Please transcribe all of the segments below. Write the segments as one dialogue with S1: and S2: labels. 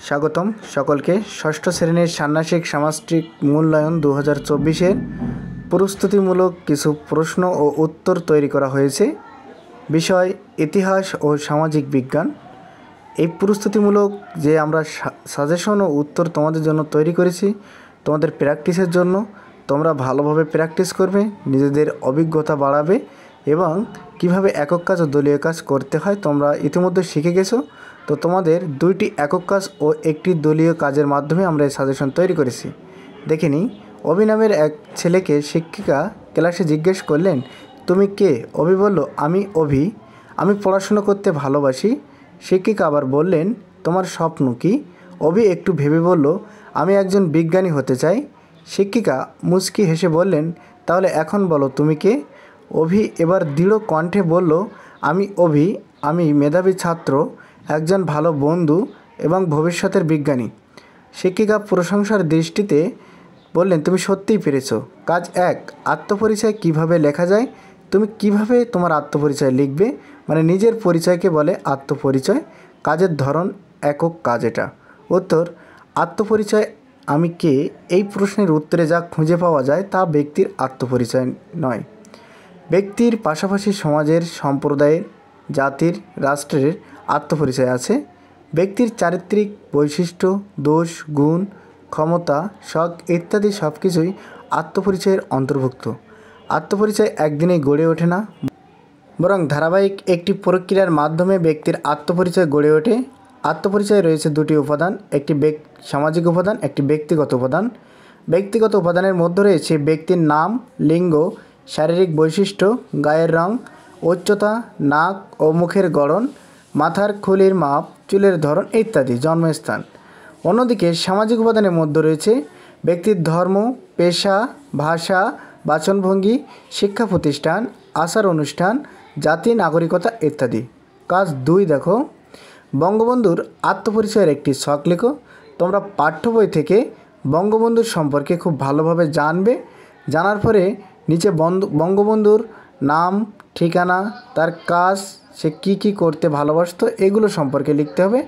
S1: স্বাগতম সকলকে ষষ্ঠ শ্রেণীর ষান্মাসিক সামষ্টিক মূল্যায়ন 2024-এর প্রস্তুতিমূলক কিছু প্রশ্ন ও উত্তর তৈরি করা হয়েছে। বিষয় ইতিহাস ও সামাজিক বিজ্ঞান। এই প্রস্তুতিমূলক যে আমরা সাজেশন ও উত্তর তোমাদের জন্য তৈরি করেছি তোমাদের প্র্যাকটিসের জন্য। তোমরা ভালোভাবে প্র্যাকটিস করবে, নিজেদের অভিজ্ঞতা বাড়াবে এবং কিভাবে একক কাজ ও দলীয় কাজ করতে হয় তোমরা ইতিমধ্যে শিখে গেছো। তো তোমাদের 2টি একক কাজ ও একটি দলীয় কাজের মাধ্যমে আমরা এই সাজেশন তৈরি করেছি। দেখে নিই। অভি নামের এক ছেলেকে শিক্ষিকা ক্লাসে জিজ্ঞেস করলেন, তুমি কে? অভি বলল, আমি অভি, আমি পড়াশুনো করতে ভালোবাসি। শিক্ষিকা আবার বললেন, তোমার স্বপ্ন কি? অভি একটু ভেবে বলল, আমি একজন বিজ্ঞানী হতে চাই। শিক্ষিকা মুচকি হেসে বললেন, তাহলে এখন বলো তুমি কে? অভি এবার দৃঢ় কণ্ঠে বলল, আমি অভি, আমি মেধাবী ছাত্র, একজন ভালো বন্ধু এবং ভবিষ্যতের বিজ্ঞানী। শিক্ষিকা প্রশংসার দৃষ্টিতে বললেন, তুমি সত্যিই পেরেছো। কাজ 1, আত্মপরিচয় কিভাবে লেখা যায়? তুমি কিভাবে তোমার আত্মপরিচয় লিখবে? মানে নিজের পরিচয়কে বলে আত্মপরিচয়। কাজের ধরন একক কাজ এটা। উত্তর, আত্মপরিচয় আমি কে এই প্রশ্নের উত্তরে যা খুঁজে পাওয়া যায় তা ব্যক্তির আত্মপরিচয় নয়। ব্যক্তির পাশাপাশি সমাজের, সম্প্রদায়ের, জাতির, রাষ্ট্রের আত্মপরিচয় আছে। ব্যক্তির চারিত্রিক বৈশিষ্ট্য, দোষ, গুণ, ক্ষমতা, শখ ইত্যাদি সব কিছুই আত্মপরিচয়ের অন্তর্ভুক্ত। আত্মপরিচয় একদিনেই গড়ে ওঠে না, বরং ধারাবাহিক একটি প্রক্রিয়ার মাধ্যমে ব্যক্তির আত্মপরিচয় গড়ে ওঠে। আত্মপরিচয়ে রয়েছে 2টি উপাদান, একটি সামাজিক উপাদান, একটি ব্যক্তিগত উপাদান। ব্যক্তিগত উপাদানের মধ্যে রয়েছে ব্যক্তির নাম, লিঙ্গ, শারীরিক বৈশিষ্ট্য, গায়ের রং, উচ্চতা, নাক ও মুখের গড়ন, মাথার খুলির মাপ, চুলের ধরন ইত্যাদি, জন্মস্থান। অন্যদিকে সামাজিক উপাদানের মধ্যে রয়েছে ব্যক্তির ধর্ম, পেশা, ভাষা, বাচনভঙ্গি, শিক্ষা প্রতিষ্ঠান, আচার অনুষ্ঠান, জাতি, নাগরিকতা ইত্যাদি। কাজ 2 দেখো। বঙ্গবন্ধুর আত্মপরিচয়ের একটি ছক লেখো। তোমরা পাঠ্য বই থেকে বঙ্গবন্ধুর সম্পর্কে খুব ভালোভাবে জানবে। জানার পরে নিচে বঙ্গবন্ধুর নাম, ঠিকানা, তার কাজ, সে কী করতে ভালোবাসতো এগুলো সম্পর্কে লিখতে হবে।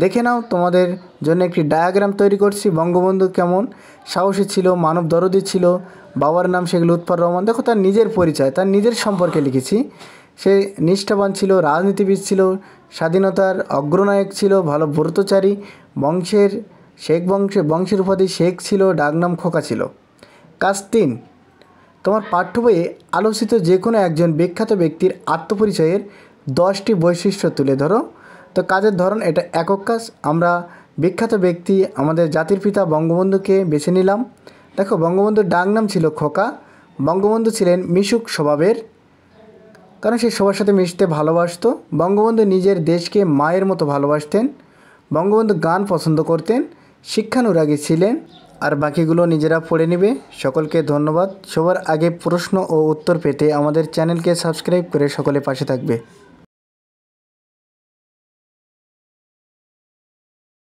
S1: দেখে নাও, তোমাদের জন্য একটি ডায়াগ্রাম তৈরি করছি। বঙ্গবন্ধু কেমন সাহসী ছিল, মানব দরদি ছিল, বাবার নাম শেখ লুৎফর রহমান। দেখো তার নিজের পরিচয়, তার নিজের সম্পর্কে লিখেছি। সে নিষ্ঠাবান ছিল, রাজনীতিবিদ ছিল, স্বাধীনতার অগ্রনায়ক ছিল, ভালো ব্রতচারী, বংশের উপাধি শেখ ছিল, ডাকনাম খোকা ছিল। কাজ 3, তোমার পাঠ্য বইয়ে আলোচিত যে কোনো একজন বিখ্যাত ব্যক্তির আত্মপরিচয়ের 10টি বৈশিষ্ট্য তুলে ধরো। তো কাজের ধরন এটা একক কাজ। আমরা বিখ্যাত ব্যক্তি আমাদের জাতির পিতা বঙ্গবন্ধুকে বেছে নিলাম। দেখো, বঙ্গবন্ধুর ডাকনাম ছিল খোকা। বঙ্গবন্ধু ছিলেন মিশুক স্বভাবের, কারণ সে সবার সাথে মিশতে ভালোবাসতো। বঙ্গবন্ধু নিজের দেশকে মায়ের মতো ভালোবাসতেন। বঙ্গবন্ধু গান পছন্দ করতেন, শিক্ষানুরাগী ছিলেন। আর বাকিগুলো নিজেরা পড়ে নেবে। সকলকে ধন্যবাদ। সবার আগে প্রশ্ন ও উত্তর পেতে আমাদের চ্যানেলকে সাবস্ক্রাইব করে সকলে পাশে থাকবে।